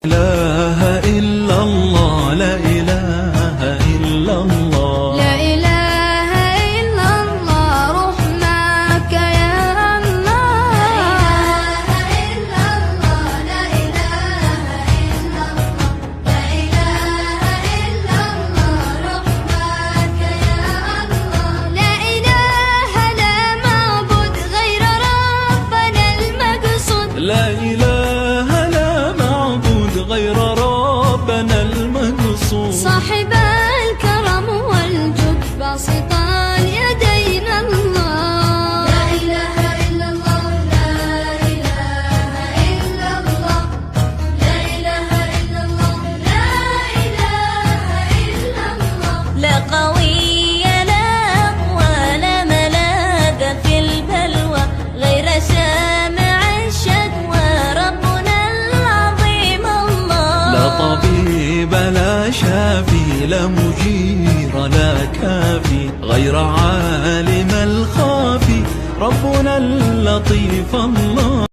إله إلا الله، لا إله إلا الله، لا إله إلا الله، رحمك يا الله. لا إله إلا الله، لا إله إلا الله، لا إله إلا الله، رحمك يا الله. لا إله لا معبود غير ربنا المقصود، لا إله لا معبود غير ربنا المقصود. صاحب الكرم والجود باسط اليدين الله. لا إله إلا الله، لا إله إلا الله، لا إله إلا الله، لا إله إلا الله. لا قوي لا ولا ملاذ في البلوى غير سامع الشكوى ربنا العظيم الله. لا طبيب لا شافي لا مجير لا كافي غير عالم الخافي ربنا اللطيف الله.